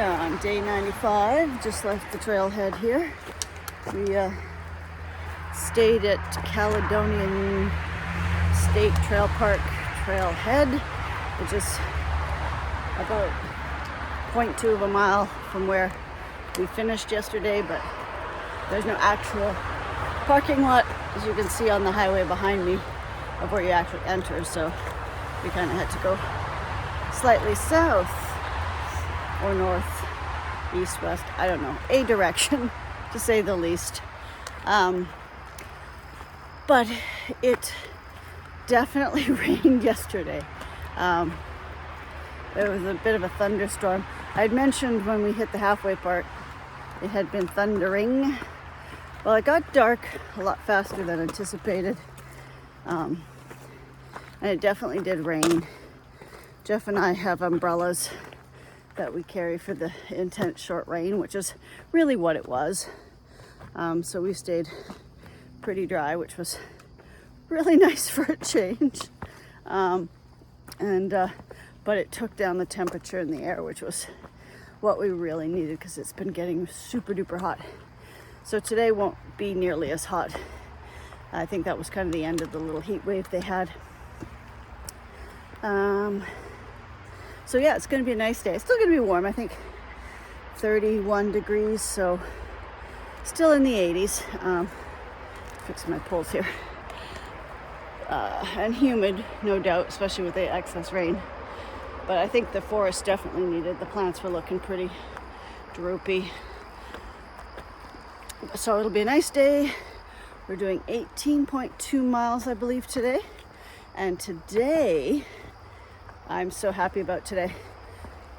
Yeah, on day 95, just left the trailhead here. We stayed at Caledonian State Trail Park Trailhead, which is about 0.2 of a mile from where we finished yesterday, but there's no actual parking lot, as you can see on the highway behind me, of where you actually enter, so we kind of had to go slightly south or north, east, west, I don't know, a direction to say the least. But it definitely rained yesterday. It was a bit of a thunderstorm. I'd mentioned when we hit the halfway part, it had been thundering. Well, it got dark a lot faster than anticipated. And it definitely did rain. Jeff and I have umbrellas that we carry for the intense short rain, which is really what it was. So we stayed pretty dry, which was really nice for a change. But it took down the temperature in the air, which was what we really needed because it's been getting super duper hot. So today won't be nearly as hot. I think that was kind of the end of the little heat wave they had. So yeah, it's going to be a nice day. It's still going to be warm, I think 31 degrees, so still in the 80s. Fix my poles here. And humid, no doubt, especially with the excess rain. But I think the forest definitely needed. The plants were looking pretty droopy. So it'll be a nice day. We're doing 18.2 miles, I believe, today. And today, I'm so happy about today.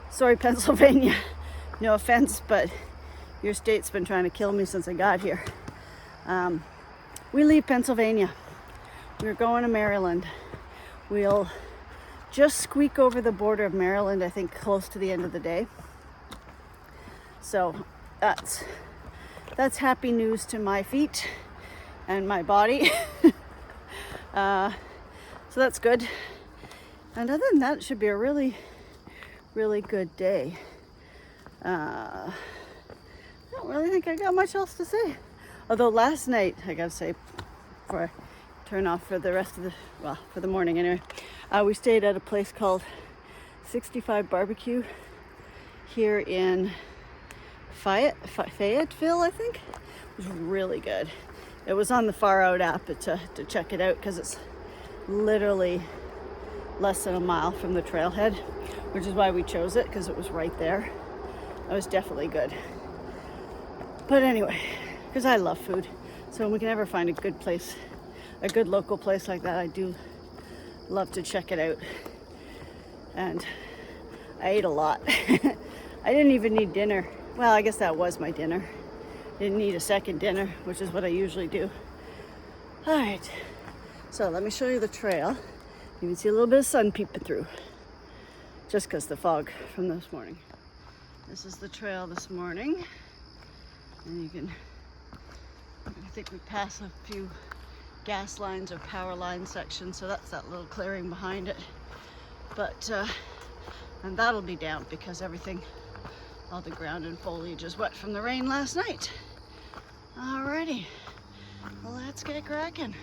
Sorry, Pennsylvania. No offense, but your state's been trying to kill me since I got here. We leave Pennsylvania. We're going to Maryland. We'll just squeak over the border of Maryland, I think, close to the end of the day. So that's happy news to my feet and my body. So that's good. And other than that, it should be a really, really good day. I don't really think I got much else to say. Although last night, I gotta say, before I turn off for the rest of the, well, for the morning anyway, we stayed at a place called 65 Barbecue here in Fayetteville, I think. It was really good. It was on the Far Out app to check it out because it's literally less than a mile from the trailhead, which is why we chose it, because it was right there. It was definitely good. But anyway, because I love food, so when we can ever find a good place, a good local place like that, I do love to check it out. And I ate a lot. I didn't even need dinner. Well, I guess that was my dinner. Didn't need a second dinner, which is what I usually do. All right, so let me show you the trail. You can see a little bit of sun peeping through, just because the fog from this morning. This is the trail this morning, and you can, I think we pass a few gas lines or power line sections, so that's that little clearing behind it. But, and that'll be damp because everything, all the ground and foliage is wet from the rain last night. Alrighty, well, let's get cracking.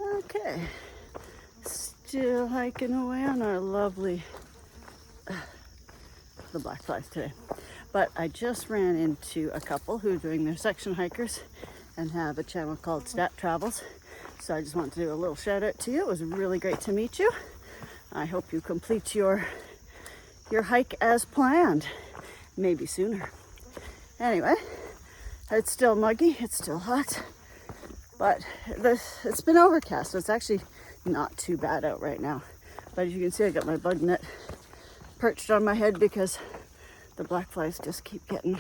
Okay, still hiking away on our lovely, the black flies today. But I just ran into a couple who are doing their section hikers and have a channel called Stat Travels. So I just want to do a little shout out to you. It was really great to meet you. I hope you complete your hike as planned, maybe sooner. Anyway, it's still muggy, it's still hot. But it's been overcast, so it's actually not too bad out right now. But as you can see, I got my bug net perched on my head because the black flies just keep getting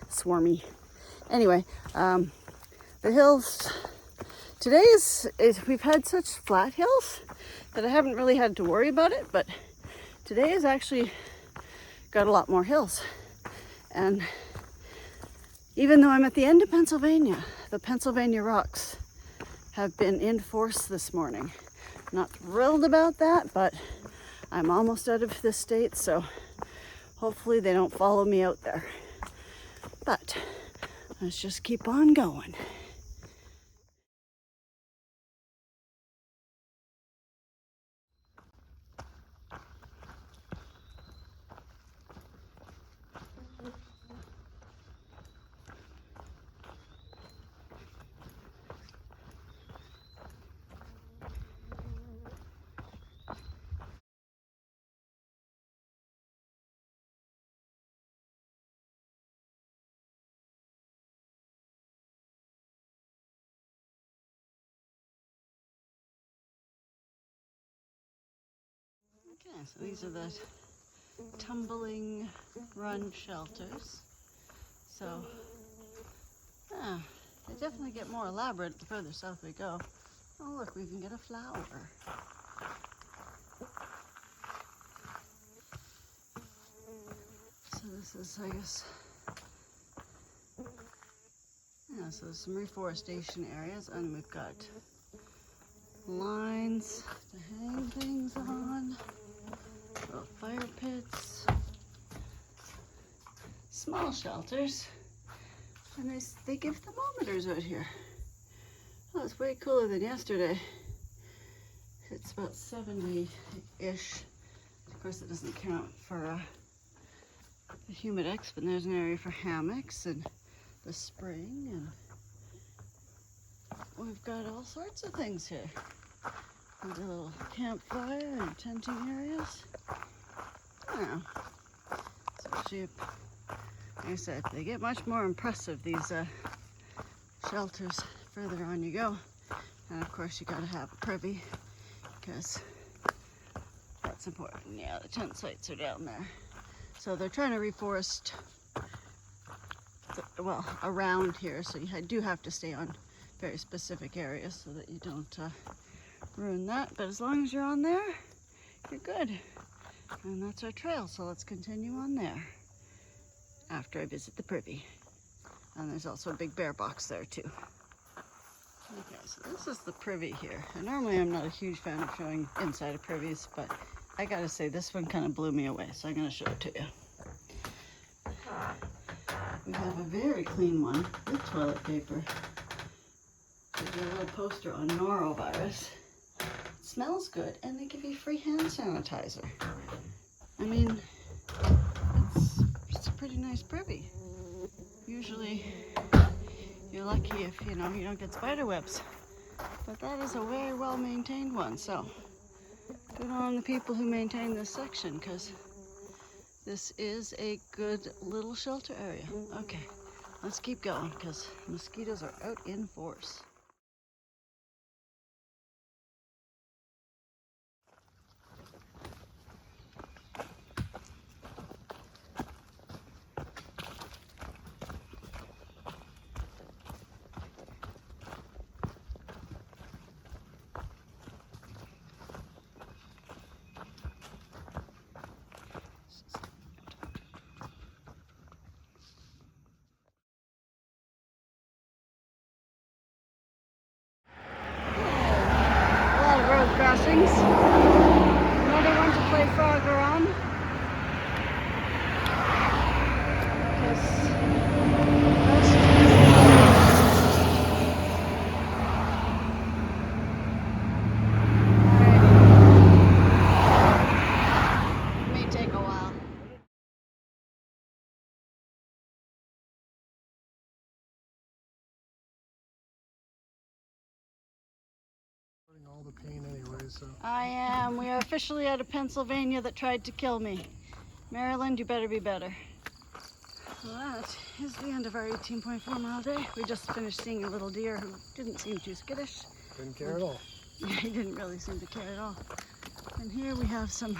swarmy. Anyway, the hills today is we've had such flat hills that I haven't really had to worry about it, but Today has actually got a lot more hills. And even though I'm at the end of Pennsylvania, the Pennsylvania rocks have been in force this morning. Not thrilled about that, but I'm almost out of the state, so hopefully they don't follow me out there. But let's just keep on going. Okay, so these are the Tumbling Run shelters. So, they definitely get more elaborate the further south we go. Oh look, we even get a flower. So this is, I guess, yeah, so there's some reforestation areas, and we've got lines to hang things on, little fire pits, small shelters, and they give thermometers out here. Oh, it's way cooler than yesterday. It's about 70-ish. Of course, it doesn't count for the humidex, but there's an area for hammocks and the spring, and we've got all sorts of things here. There's a little campfire and tenting areas. Yeah. So like I said, they get much more impressive, these shelters, further on you go. And of course you gotta have a privy, because that's important. Yeah, the tent sites are down there. So they're trying to reforest around here, so you do have to stay on very specific areas so that you don't ruin that. But as long as you're on there, you're good. And that's our trail, so let's continue on there after I visit the privy. And there's also a big bear box there too. Okay, so this is the privy here. And normally I'm not a huge fan of showing inside of privies, but I gotta say this one kind of blew me away, so I'm gonna show it to you. We have a very clean one with toilet paper. There's a little poster on norovirus. It smells good, and they give you free hand sanitizer. I mean, it's a pretty nice privy. Usually you're lucky if you don't get spider webs, but that is a very well maintained one. So good on the people who maintain this section, because this is a good little shelter area. Okay, let's keep going because mosquitoes are out in force. Crossings. Another one to play Frogger on. It may take a while. All the pain anyway, so. I am. We are officially out of Pennsylvania that tried to kill me. Maryland, you better be better. Well, that is the end of our 18.4 mile day. We just finished seeing a little deer who didn't seem too skittish. Didn't care at all. Yeah, he didn't really seem to care at all. And here we have some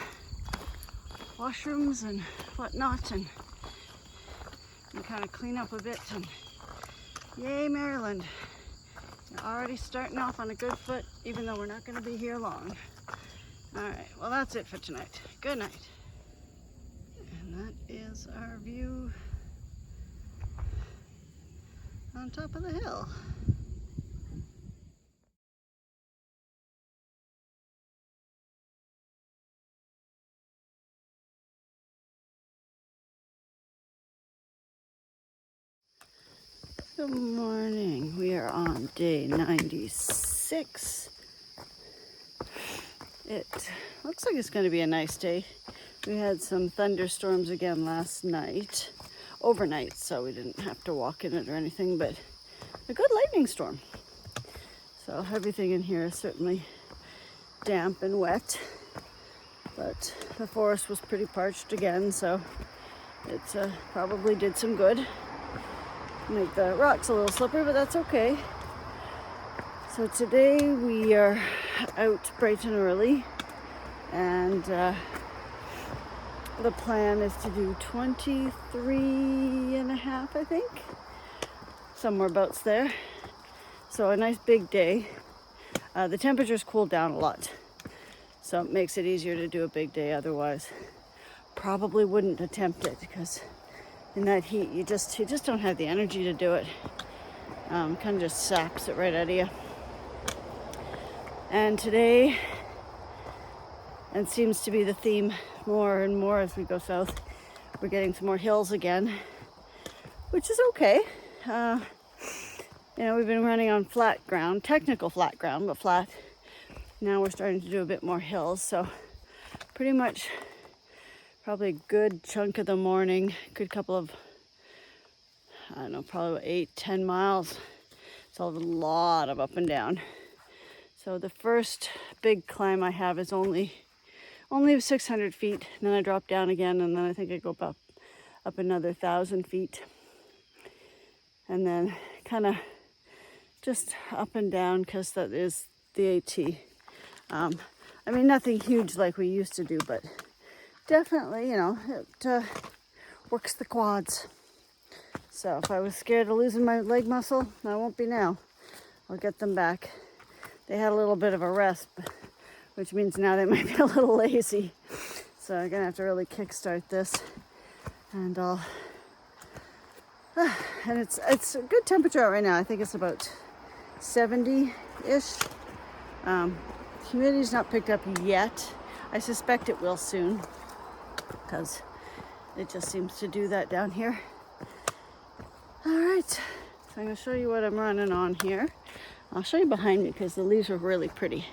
washrooms and whatnot, and we kind of clean up a bit. And yay, Maryland. You're already starting off on a good foot, even though we're not going to be here long. All right, well, that's it for tonight. Good night. That is our view on top of the hill. Good morning. We are on day 96. It looks like it's going to be a nice day. We had some thunderstorms again last night, overnight, so we didn't have to walk in it or anything, but a good lightning storm. So everything in here is certainly damp and wet, but the forest was pretty parched again, so it probably did some good. Make the rocks a little slippery, but that's okay. So today we are out bright and early, and the plan is to do 23 and a half, I think, somewhere abouts there. So a nice big day. The temperatures cooled down a lot, so it makes it easier to do a big day. Otherwise, probably wouldn't attempt it, because in that heat, you just don't have the energy to do it. Kind of just saps it right out of you. And today, and seems to be the theme more and more as we go south, we're getting some more hills again, which is okay. We've been running on flat ground, technical flat ground, but flat. Now we're starting to do a bit more hills, so pretty much probably a good chunk of the morning, good couple of, I don't know, probably 8-10 miles. It's a lot of up and down. So the first big climb I have is only 600 feet. And then I drop down again, and then I think I go up another 1,000 feet. And then kind of just up and down, because that is the AT. Nothing huge like we used to do, but definitely, it works the quads. So if I was scared of losing my leg muscle, I won't be now. I'll get them back. They had a little bit of a rest, which means now they might be a little lazy. So I'm gonna have to really kickstart this, and and it's a good temperature out right now. I think it's about 70-ish. Humidity's not picked up yet. I suspect it will soon, because it just seems to do that down here. All right, so I'm gonna show you what I'm running on here. I'll show you behind me, because the leaves are really pretty.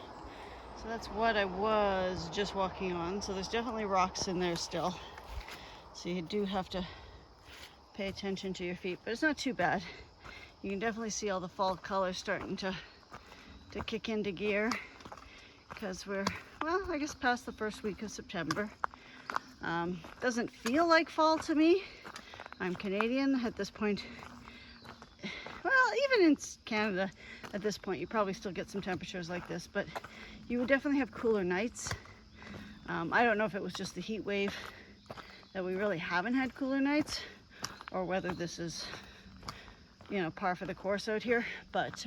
So that's what I was just walking on. So there's definitely rocks in there still. So you do have to pay attention to your feet, but it's not too bad. You can definitely see all the fall colors starting to kick into gear, because we're, well, I guess past the first week of September. Doesn't feel like fall to me. I'm Canadian at this point. Well, even in Canada at this point, you probably still get some temperatures like this, but you would definitely have cooler nights. I don't know if it was just the heat wave that we really haven't had cooler nights, or whether this is, par for the course out here, but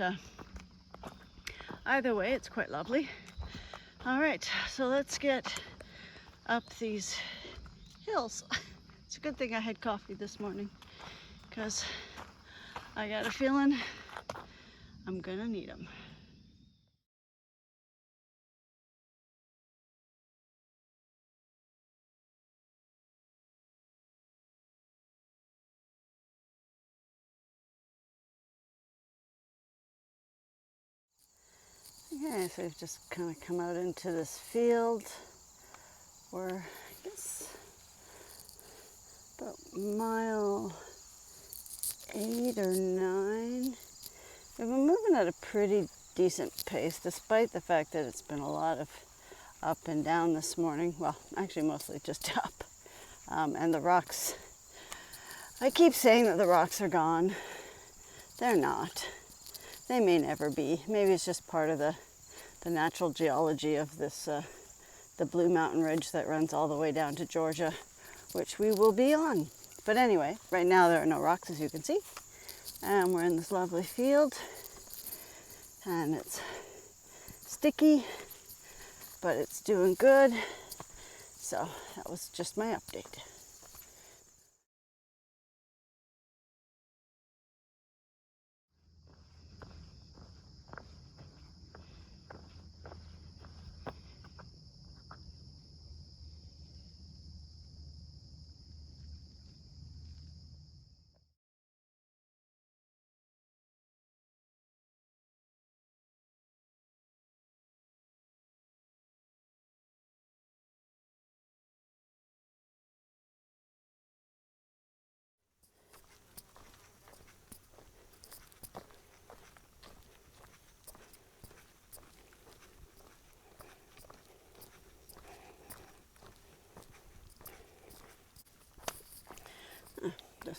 either way, it's quite lovely. All right, so let's get up these hills. It's a good thing I had coffee this morning, because I got a feeling I'm gonna need them. Okay, so we've just kind of come out into this field. We're, I guess, about mile 8 or 9. We've been moving at a pretty decent pace, despite the fact that it's been a lot of up and down this morning. Well, actually mostly just up. And the rocks, I keep saying that the rocks are gone. They're not. They may never be. Maybe it's just part of the natural geology of this, the Blue Mountain Ridge that runs all the way down to Georgia, which we will be on. But anyway, right now there are no rocks, as you can see. And we're in this lovely field. And it's sticky, but it's doing good. So that was just my update.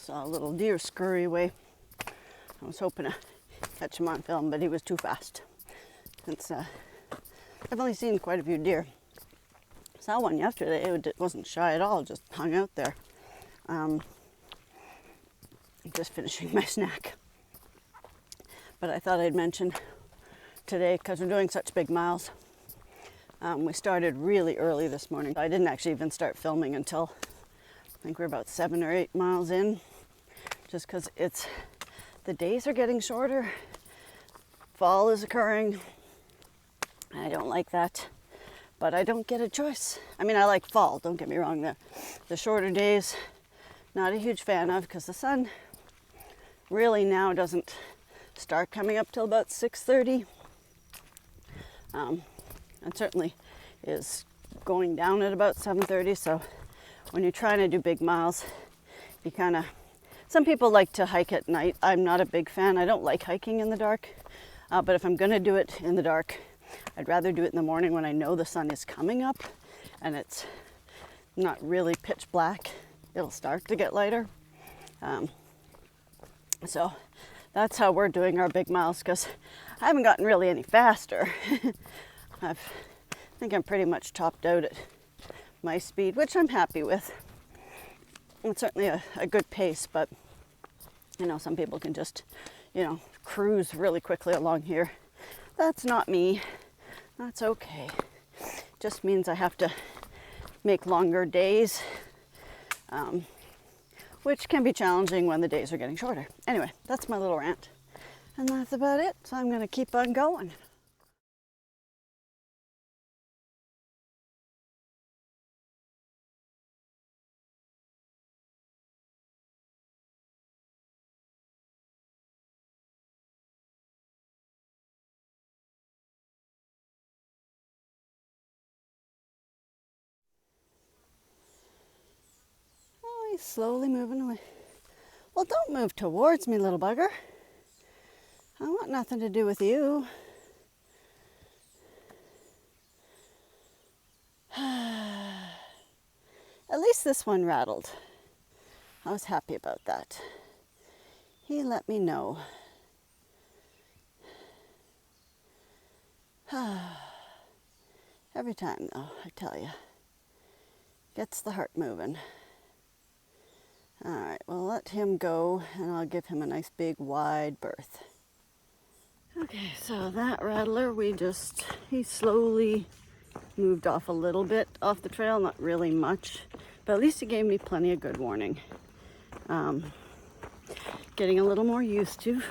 Saw a little deer scurry away. I was hoping to catch him on film, but he was too fast. I've only seen quite a few deer. Saw one yesterday. It wasn't shy at all, just hung out there. Just finishing my snack. But I thought I'd mention today, because we're doing such big miles, we started really early this morning. I didn't actually even start filming until I think we're about 7 or 8 miles in, just because the days are getting shorter. Fall is occurring. I don't like that, but I don't get a choice. I mean, I like fall, don't get me wrong. The shorter days, not a huge fan of, because the sun really now doesn't start coming up till about 6:30. And certainly is going down at about 7:30. So when you're trying to do big miles, you some people like to hike at night. I'm not a big fan. I don't like hiking in the dark. But if I'm gonna do it in the dark, I'd rather do it in the morning when I know the sun is coming up and it's not really pitch black. It'll start to get lighter. So that's how we're doing our big miles, because I haven't gotten really any faster. I think I'm pretty much topped out at my speed, which I'm happy with. It's certainly a good pace, but some people can just, cruise really quickly along here. That's not me. That's okay. Just means I have to make longer days, which can be challenging when the days are getting shorter. Anyway, that's my little rant. And that's about it. So I'm going to keep on going. Oh, he's slowly moving away. Well, don't move towards me, little bugger. I want nothing to do with you. At least this one rattled. I was happy about that. He let me know. Every time, though, I tell you, gets the heart moving. All right, well, let him go, and I'll give him a nice big wide berth. Okay, so that rattler, he slowly moved off a little bit off the trail, not really much, but at least it gave me plenty of good warning. Getting a little more used to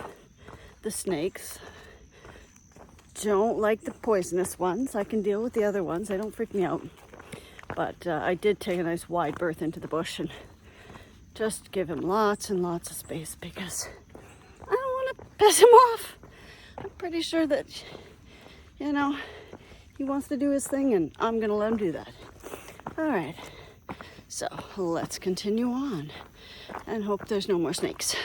the snakes. Don't like the poisonous ones. I can deal with the other ones. They don't freak me out. But I did take a nice wide berth into the bush and just give him lots and lots of space, because I don't want to piss him off. I'm pretty sure that, he wants to do his thing, and I'm going to let him do that. All right. So let's continue on and hope there's no more snakes.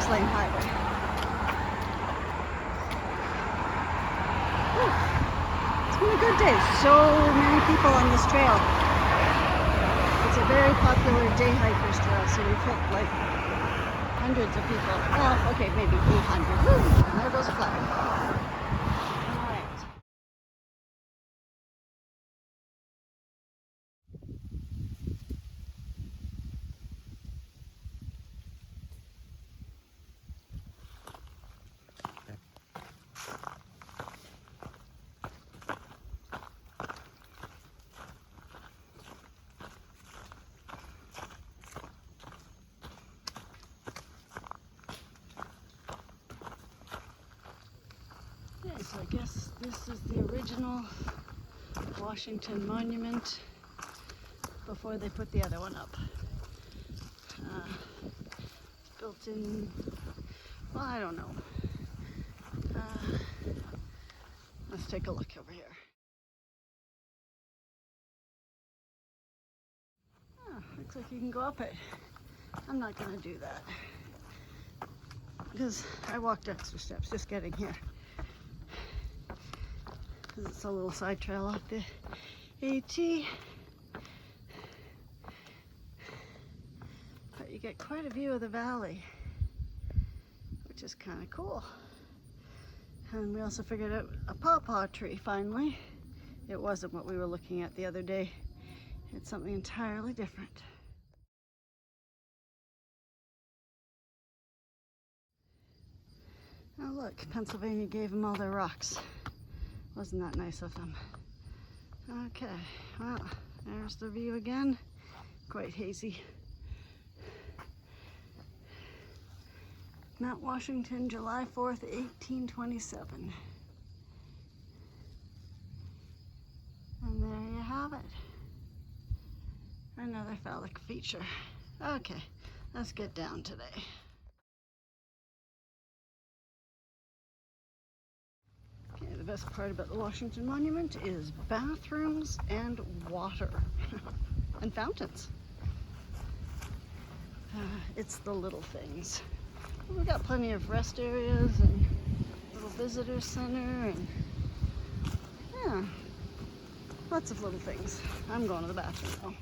Lane highway. It's been a good day. So many people on this trail. It's a very popular day hikers trail, so we've hit like hundreds of people. Well, okay, maybe 800. Woo! And there goes a flag. So I guess this is the original Washington Monument before they put the other one up. Built in, well, I don't know. Let's take a look over here. Oh, looks like you can go up it. I'm not gonna do that because I walked extra steps just getting here. Because it's a little side trail off the AT. But you get quite a view of the valley, which is kind of cool. And we also figured out a pawpaw tree finally. It wasn't what we were looking at the other day. It's something entirely different. Oh look, Pennsylvania gave them all their rocks. Wasn't that nice of them? Okay, well, there's the view again. Quite hazy. Mount Washington, July 4th, 1827. And there you have it. Another phallic feature. Okay, let's get down today. Okay, the best part about the Washington Monument is bathrooms and water and fountains. It's the little things. We've got plenty of rest areas and little visitor center and yeah, lots of little things. I'm going to the bathroom though.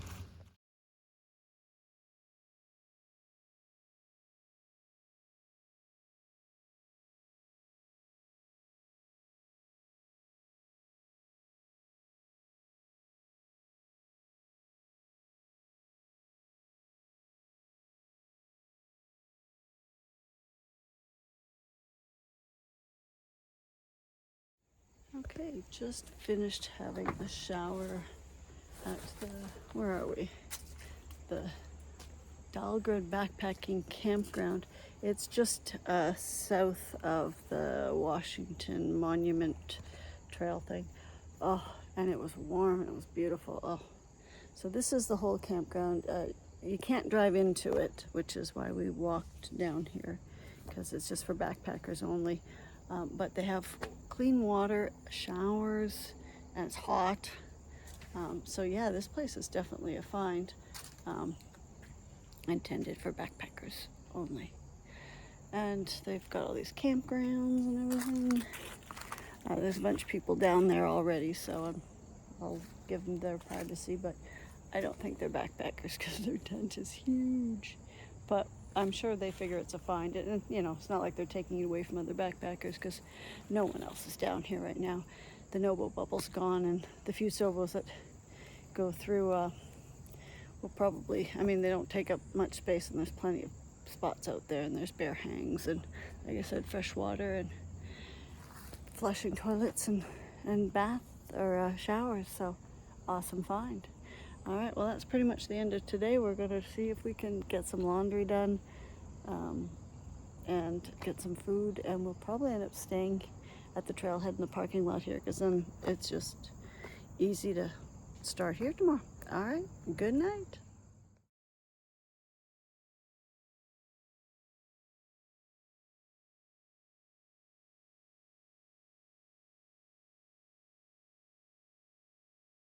Okay, just finished having a shower at the, where are we? The Dahlgren Backpacking Campground. It's just south of the Washington Monument Trail thing. Oh, and it was warm and it was beautiful. Oh, so this is the whole campground. You can't drive into it, which is why we walked down here, because it's just for backpackers only. But they have clean water, showers, and it's hot. So yeah, this place is definitely a find. Intended for backpackers only. And they've got all these campgrounds and everything. There's a bunch of people down there already, so I'll give them their privacy, but I don't think they're backpackers because their tent is huge. But I'm sure they figure it's a find. And you know, it's not like they're taking it away from other backpackers because no one else is down here right now. The no-boat bubble's gone, and the few Sobos that go through will probably, I mean, they don't take up much space, and there's plenty of spots out there, and there's bear hangs, and like I said, fresh water, and flushing toilets, and bath or showers. So awesome find. All right, well, that's pretty much the end of today. We're going to see if we can get some laundry done and get some food, and we'll probably end up staying at the trailhead in the parking lot here, because then it's just easy to start here tomorrow. All right, good night.